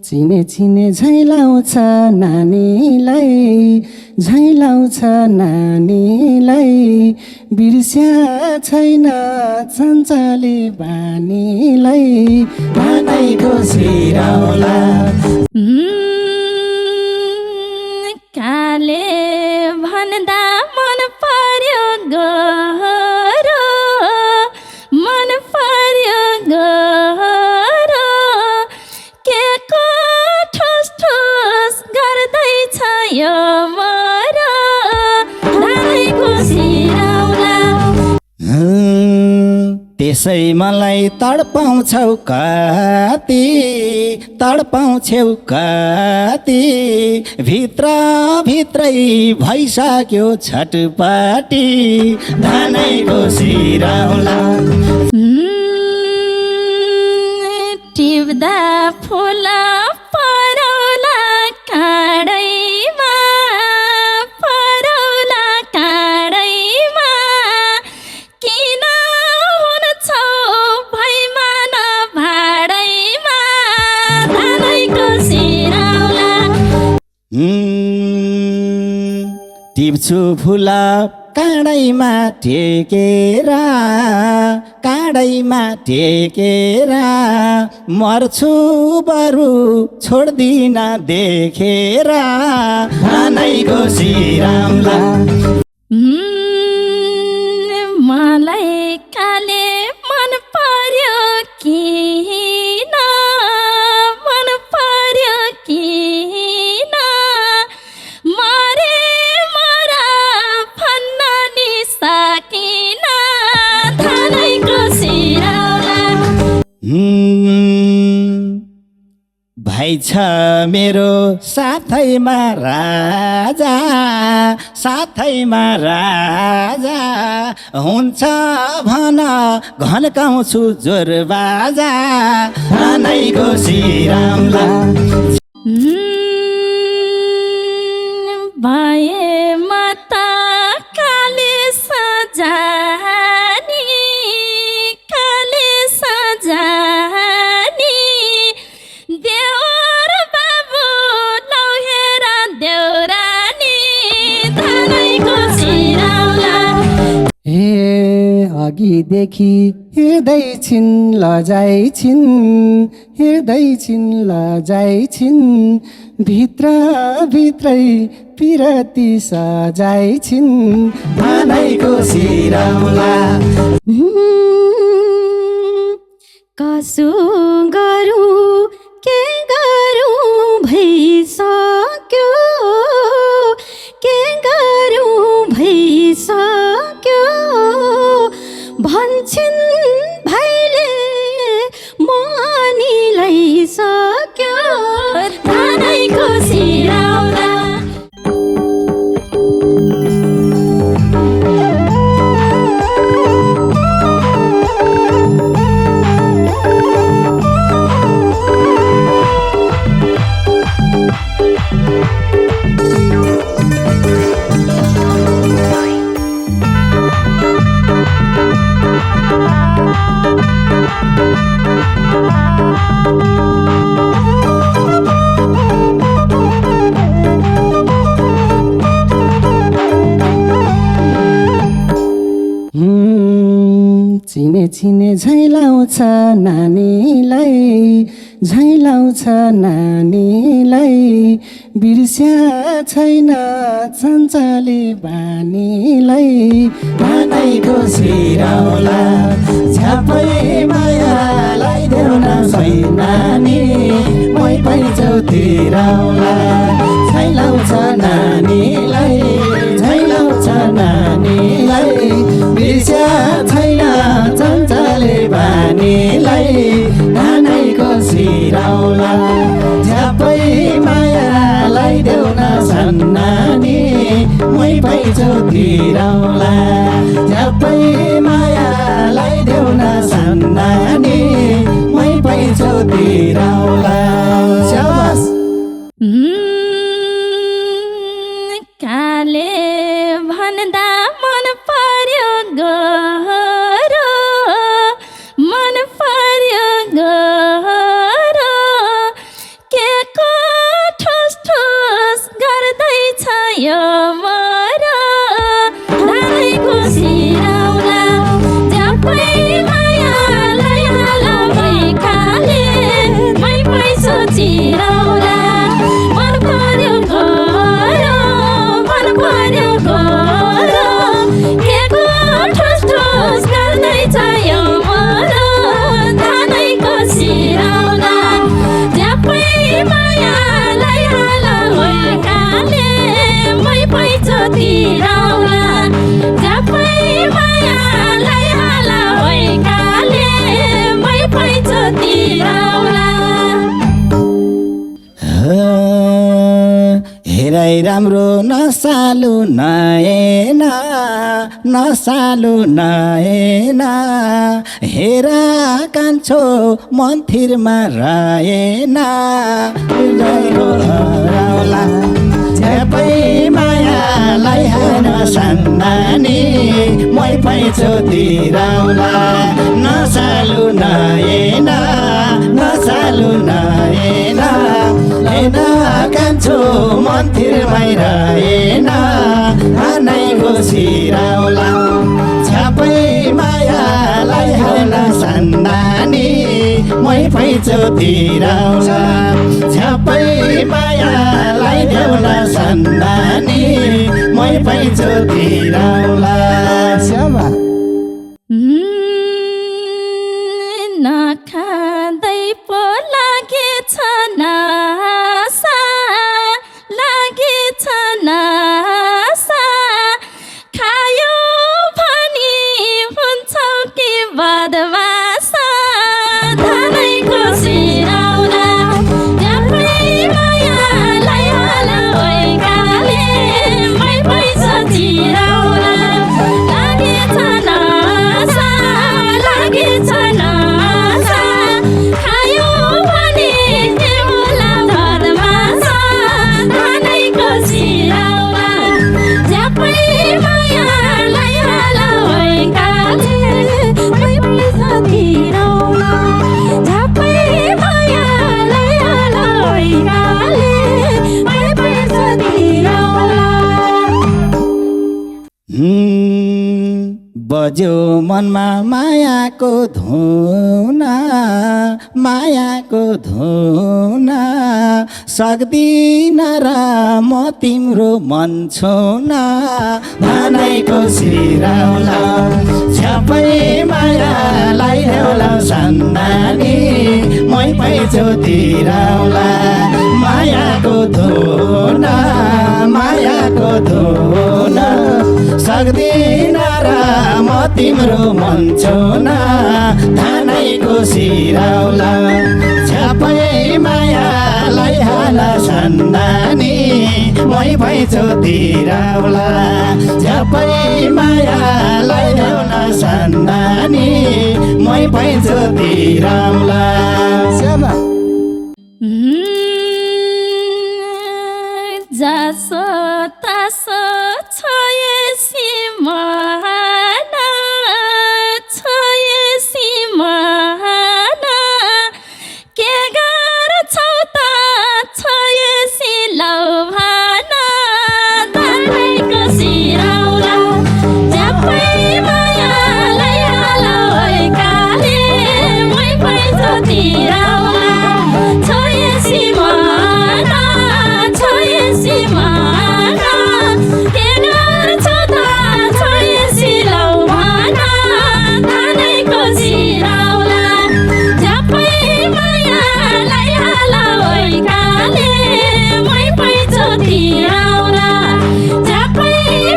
चिने चिने झैलाउँछ नानीलाई, झैलाउँछ नानीलाई, बिर्स्या छैन चञ्चले बानीलाई, भनाइको सिराउला। काले भन्दा मन पर्यो गरो, मन पर्यो गरो, के को ठुस ठुस गर्दैछ यो मरो, धारैको सिराउला। त्यसै मलाई तडपाउँछौ कति, तडपाउँछौ कति, भित्र भित्रै भइसक्यो छटपटी, धानैको सिराउला। टिप्दा फुल परौला काँडैमा, परौला काँडैमा, किन हुन्छौ भैमान भाडैमा, धानैको सिराउला। टिप्छु फुल काँडैमा टेकेर, काँडैमा टेकेर, मर्छु बरु छोड्दिन देखेर, धानैको सिराउला। मलाई काले मन पर्यो किन, मन पर्यो किन, मरे मरा भन्न नि सकिन, धानैको सिराउला। भाइ छ मेरो साथैमा राजा, साथैमा राजा, हुन्छ भन घन्काउँछु जोर बाजा, धानैको सिराउला। भएमा त काले सजानी, काले सजानी, देवर बाबु लौहेर देउरानी, धानैको सिराउला। अघिदेखि हिँड्दै छिन् लजाइ छिन्, हिँड्दै छिन् लजाइ छिन्, भित्र भित्रै पिरती सजाइ छिन्, धानैको सिराउला। कसो गरौँ के गरौँ भइसक्यो, के गरौँ भइसक्यो, भन्छन् भाइले मनीलाई सक्यो, धानैको सिराउला। चिने चिने झैलाउँछ नानीलाई, झैलाउँछ नानीलाई, बिर्स्या छैन चञ्चले बानीलाई, धानैको सिराउला। झ्यापै मायालाई देऊ न सही नानी, मै पैँचौ तिराउला। झैलाउँछ नानीलाई, झैलाउँछ नानीलाई, बिर्स्या छैन चञ्चले बानीलाई, धानैको सिराउला। झ्यापै मायालाई देऊ न सन्नानी, मै पैँचौ तिराउला। झ्यापै मायालाई देऊ न सन्नानी, मै पैँचौ तिराउला। शाबास। काले भन्दा मन पर्यो गरो, मन पर्यो गरो, राम्रो नसालु नएना नसालु नएना हेर कान्छो मन्थिरमा रहेना झ्यापै मायालाई हान सन्दानी मै पैँचो तिराउला नसालु नएना नसालु नएना हेन कान्छो मन्थिरमै रहेना हानैको सिराउला झ्यापै मायालाई हान सन्दानी मै पैँचो तिराउला झ्यापै मायालाई देउला सन्दानी मै पैँचो तिराउला नखाँदै पो लागेछ नासा लागेछ नासा खायो भनी हुन्छौ कि बदमासा धनैको सिराउला झ्यापै मायालाई होला ओइकाले मै पैसा तिराउला लागेछ नासा लागेछ नासा खायो भने देउला बदमासा धनैको सिराउला झ्यापै मायालाई होला ओइकाले मै पैसा तिराउला झ्यापै मायालाई होला ओइकाले मै पैसा तिराउला बज्यो मनमा मायाको धुना मायाको धुना सक्दिन र म तिम्रो मन छुना धनैको सिराउला झ्यापै मायालाई देउला सन्दानी मै पैँचो तिराउला मायाको धुना मायाको धुना सक्दिन र म तिम्रो मन छुना धनैको सिराउला झ्यापै मायालाई हाला सन्दानी मै पैँचो तिराउला झ्यापै मायालाई देउला सन्दानी मै पैँचो तिराउला जसो तसो छोएसी माना छोएसी माना के गर्छौ त छोएसी लौ भाना धनैको सिराउला झ्यापै मायालाई होला ओइकाले मै पैँचो तिराउला छोएसी माना छोएसी माना के गर्छौ त छोएसी लौ भाना धनैको सिराउला झ्यापै मायालाई होला ओइकाले मै पैँचो तिराउला झ्यापै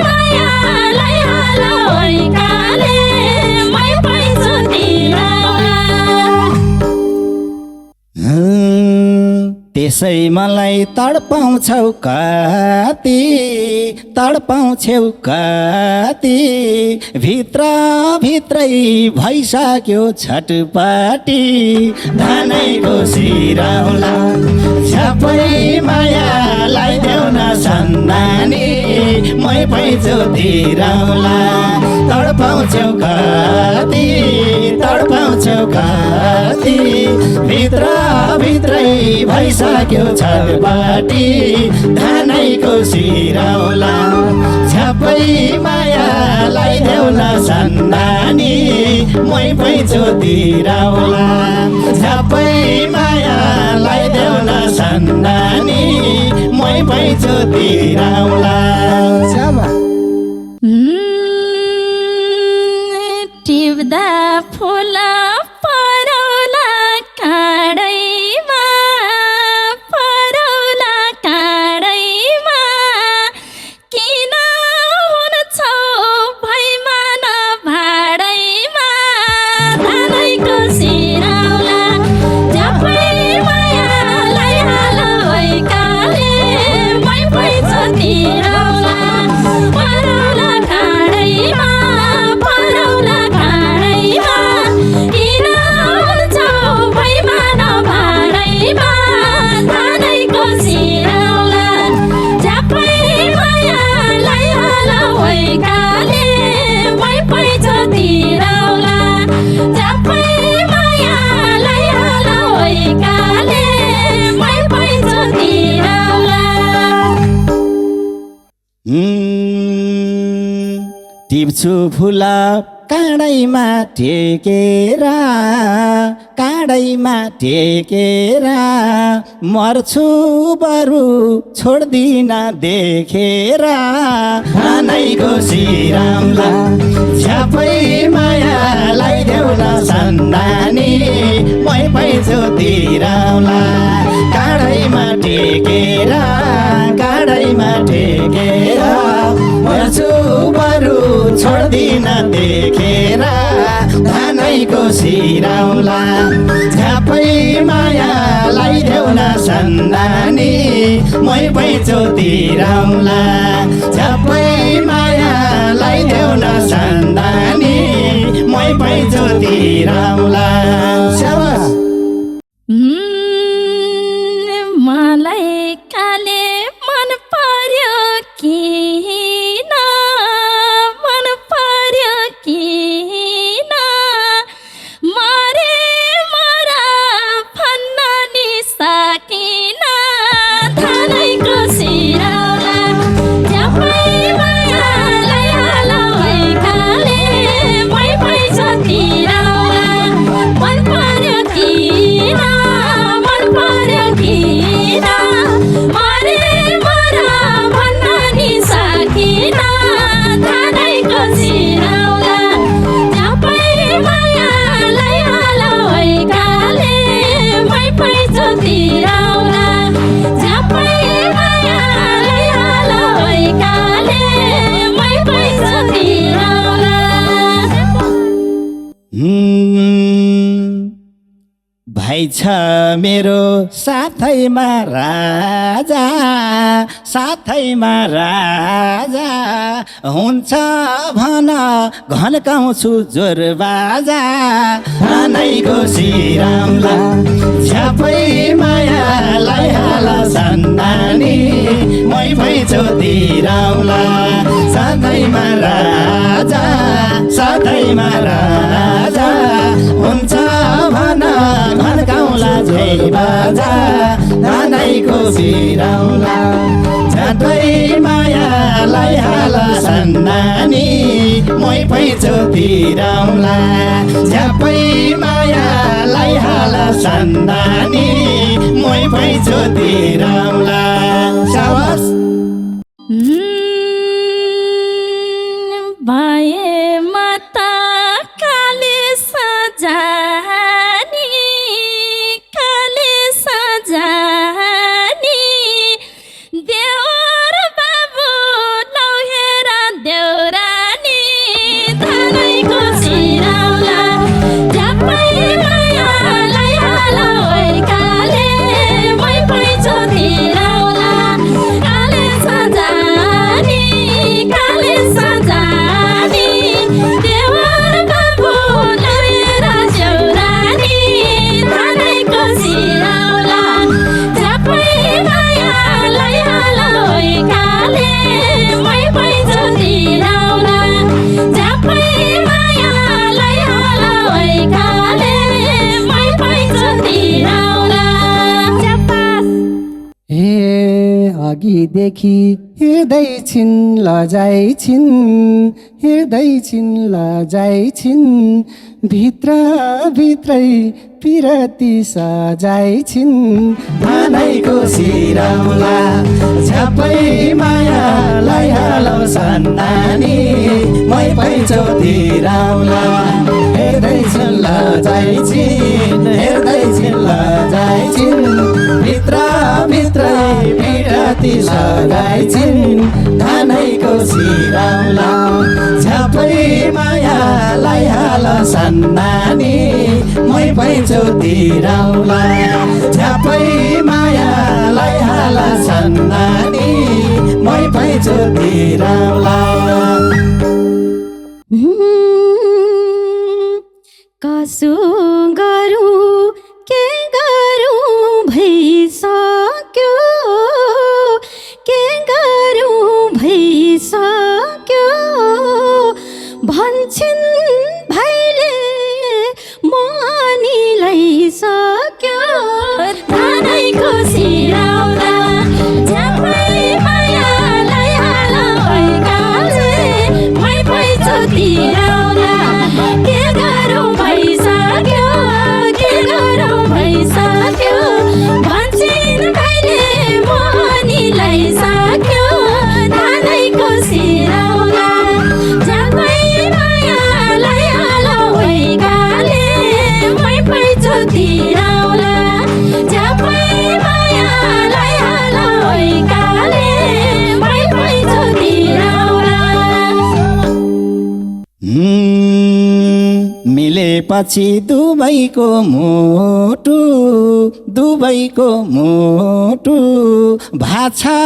मायालाई होला ओइकाले मै पैँचो तिराउला त्यसै मलाई तडपाउँछौ कति तडपाउँछौ कति भित्र भित्रै भइसक्यो छटपटी धनैको सिराउला झ्यापै मायालाई देउन सन्दानी मै पैँचो तिराउला तडपाउँछौ कति तडपाउँछौ कति भित्र भित्रै भइसक्यो छटपटी धनैको सिराउला झ्यापै मायालाई देउला सन्दानी मै पैँचो तिराउला झ्यापै मायालाई देउला सन्दानी मै पैँचो तिराउला टिप्दा फुल परौला काँडैमा परौला काँडैमा किन हुन्छौ भैमा न भाडैमा धनैको सिराउला झ्यापै मायालाई होला ओइकाले मै पैँचो टिप्छु फुल काँडैमा टेकेर काँडैमा टेकेर मर्छु बरु छोड्दिन देखेर नैको श्रीरामला झ्यापै मायालाई देऊ न सन्धानी मै पैसो तिराउला काँडैमा टेकेर काँडैमा टेकेर मर्छु बरु छोड्दिन देखेर धानैको सिराउला झ्यापै मायालाई देऊ न सन्धानी मै पैँचो तिराउला झ्यापै मायालाई देऊ न सन्धानी मै पैँचो तिराउला मलाई काले मन पर्यो किन मन पर्यो किन मरे मरा भन्न नि सकिन धानैको सिराउला झ्यापै मायालाई हाल काले मै पैसा तिराउला मन पर्यो किन मन पर्यो किन मरे मरा भन्न नि सकिन धानैको सिराउला झ्यापै मायालाई हाल काले मै पैसा तिराउला झ्यापै मायालाई हाल काले मै पैसा तिराउला भाइ छ मेरो साथैमा राजा साथैमा राजा हुन्छ भन घन्काउँछु जोर बाजा नैको श्रीरामला झ्यापै मायालाई हाल सन्धानी मै पैँचो तिराउला सधैँमा राजा सधैँमा राजा हुन्छ भन घन्काउला झै बाजा धानैको सिराउला झ्यापै मायालाई हाल सन्धानी मै पैँचो तिराउला झ्यापै मायालाई हाल सन्धानी मै पैँचो तिराउला साबास भए माता काले सजानी देवर बाबु लौहेर देउरानी धानैको सिराउला झ्यापै मायालाई हाल काले मै पैँचो तिराउला काले सजानी देवर बाबु लौहेर देउरानी धानैको सिराउला झ्यापै मायालाई हाल काले मै पैँचो तिराउला झ्यापै मायालाई हाल काले मै पैँचो तिराउला हे अघिदेखि हिँड्दै छिन् लजाइ छिन् हिँड्दै छिन् लजाइ छिन् भित्र भित्रै पिरती सजाइ छिन् धानैको सिराउला झ्यापै मायालाई हाल सन्धानी मै पैँचो तिराउला हेर्दै छिन् लजाइ छिन् हेर्दै छिन् लजाइ छिन् भित्र भित्रै पिरती सजाइ छिन् धानैको सिराउला झ्यापै मायालाई हाल सन्धानी मै पैँचो तिराउला झ्यापै मायालाई हाल सन्धानी मै पैँचो तिराउला कसो गरौँ के गरौँ भइसक्यो के गरौँ भइसक्यो भन्छन् भाइले मनीलाई सक्यो धानैको सिराउला झ्यापै मायालाई हाल पछि दुबईको मुटु भाछा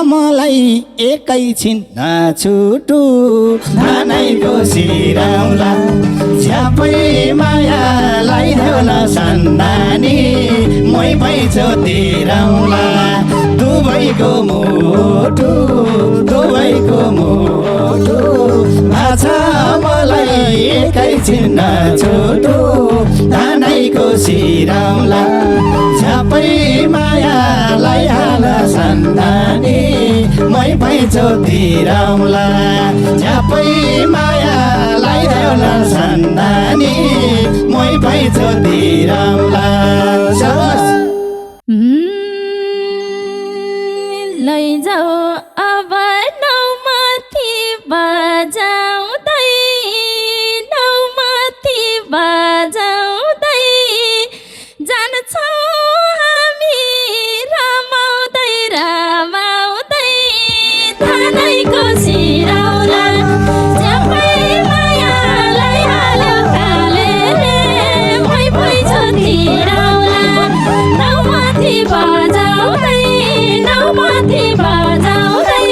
मलाई एकैछिन नछुटु धानैको सिराउला झ्यापै मायालाई हेउन सन्नानी मै पैँचो तिराउला दुबईको मुटु भाछा मलाई एकैछिन नछुटु धानैको सिराउला झ्यापै मायालाई हाल सन्नानी मै पैँचो तिराउला झ्यापै मायालाई हेउन सन्नानी मै पैँचो तिराउला लैजाऊ अब नौमाथि बजाउँदै जान्छौँ हामी रमाउँदै धानैको सिराउला झ्यापै मायालाई हाल्यो कालेले मै पैँचो तिराउला नौमाथि बजाउँदै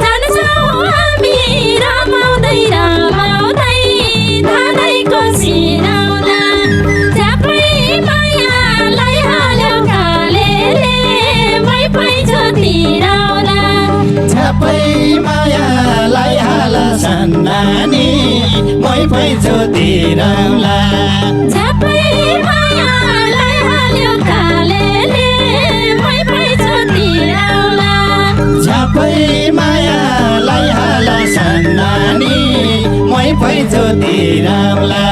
जान्छौँ हामी रमाउँदै धानैको सिराउला झ्यापै मायालाई हाल्यो कालेले मै पैँचो तिराउला झ्यापै मायालाई हाल सन्नानी मै पैँचो तिराउला झ्यापै मायालाई हाल्यो कालेले मै पैँचो तिराउला झ्यापै मायालाई हाल सन्नानी मै पैँचो तिराउला